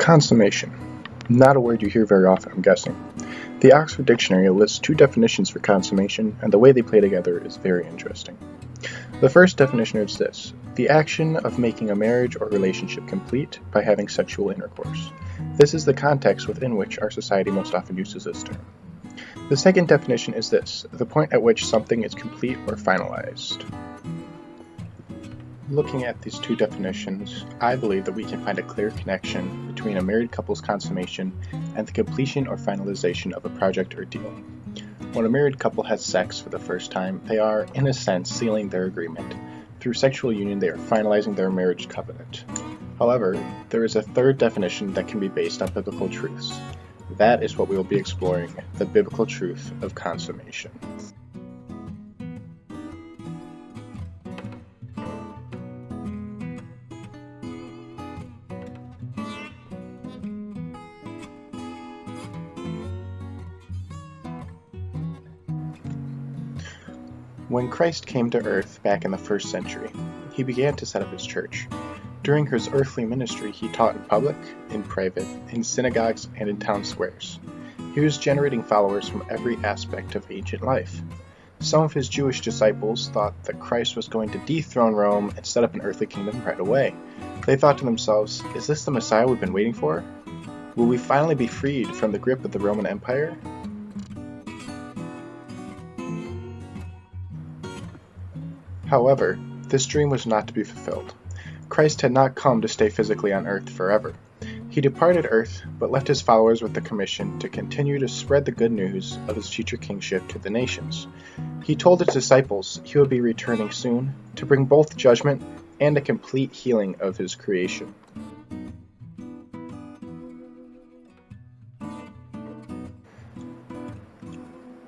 Consummation. Not a word you hear very often, I'm guessing. The Oxford Dictionary lists two definitions for consummation, and the way they play together is very interesting. The first definition is this: the action of making a marriage or relationship complete by having sexual intercourse. This is the context within which our society most often uses this term. The second definition is this: the point at which something is complete or finalized. Looking at these two definitions, I believe that we can find a clear connection between a married couple's consummation and the completion or finalization of a project or deal. When a married couple has sex for the first time, they are, in a sense, sealing their agreement. Through sexual union, they are finalizing their marriage covenant. However, there is a third definition that can be based on biblical truths. That is what we will be exploring, the biblical truth of consummation. When Christ came to earth back in the 1st century, he began to set up his church. During his earthly ministry, he taught in public, in private, in synagogues, and in town squares. He was generating followers from every aspect of ancient life. Some of his Jewish disciples thought that Christ was going to dethrone Rome and set up an earthly kingdom right away. They thought to themselves, is this the Messiah we've been waiting for? Will we finally be freed from the grip of the Roman Empire? However, this dream was not to be fulfilled. Christ had not come to stay physically on earth forever. He departed earth, but left his followers with the commission to continue to spread the good news of his future kingship to the nations. He told his disciples he would be returning soon to bring both judgment and a complete healing of his creation.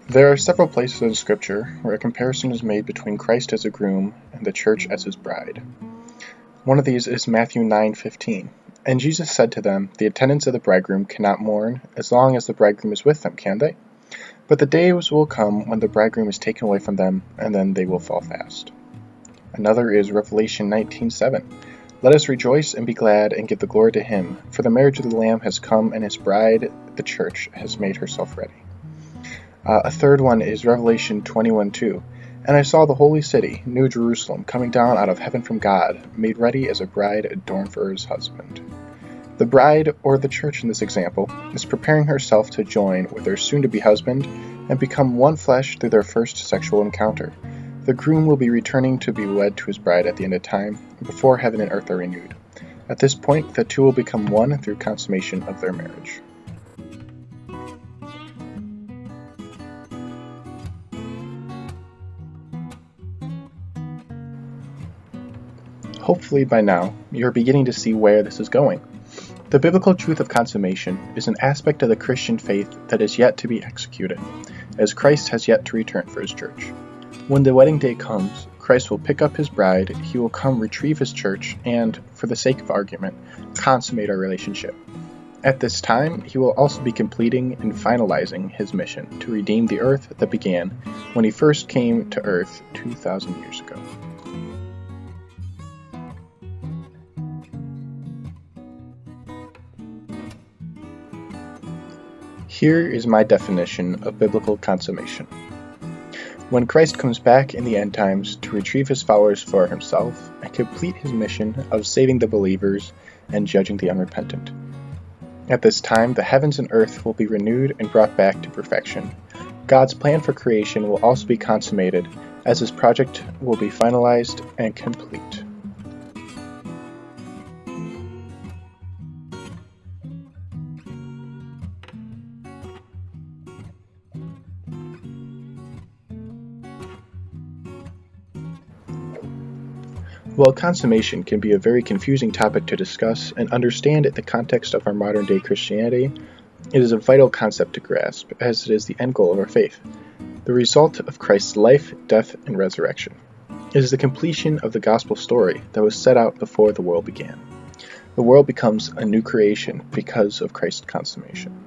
There are several places in Scripture where a comparison is made between Christ as a groom and the church as his bride. One of these is Matthew 9:15. And Jesus said to them, the attendants of the bridegroom cannot mourn as long as the bridegroom is with them, can they? But the days will come when the bridegroom is taken away from them, and then they will fall fast. Another is Revelation 19:7. Let us rejoice and be glad and give the glory to him, for the marriage of the Lamb has come, and his bride, the church, has made herself ready. A third one is Revelation 21:2. And I saw the holy city, New Jerusalem, coming down out of heaven from God, made ready as a bride adorned for her husband. The bride, or the church in this example, is preparing herself to join with their soon-to-be husband and become one flesh through their first sexual encounter. The groom will be returning to be wed to his bride at the end of time, before heaven and earth are renewed. At this point, the two will become one through consummation of their marriage. Hopefully by now, you're beginning to see where this is going. The biblical truth of consummation is an aspect of the Christian faith that is yet to be executed, as Christ has yet to return for his church. When the wedding day comes, Christ will pick up his bride, he will come retrieve his church, and, for the sake of argument, consummate our relationship. At this time, he will also be completing and finalizing his mission to redeem the earth that began when he first came to earth 2,000 years ago. Here is my definition of biblical consummation. When Christ comes back in the end times to retrieve his followers for himself and complete his mission of saving the believers and judging the unrepentant. At this time, the heavens and earth will be renewed and brought back to perfection. God's plan for creation will also be consummated, as his project will be finalized and complete. While consummation can be a very confusing topic to discuss and understand in the context of our modern-day Christianity, it is a vital concept to grasp, as it is the end goal of our faith, the result of Christ's life, death, and resurrection. It is the completion of the gospel story that was set out before the world began. The world becomes a new creation because of Christ's consummation.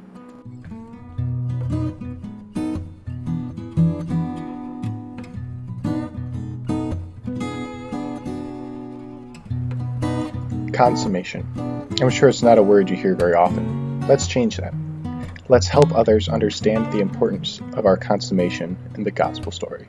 Consummation. I'm sure it's not a word you hear very often. Let's change that. Let's help others understand the importance of our consummation in the gospel story.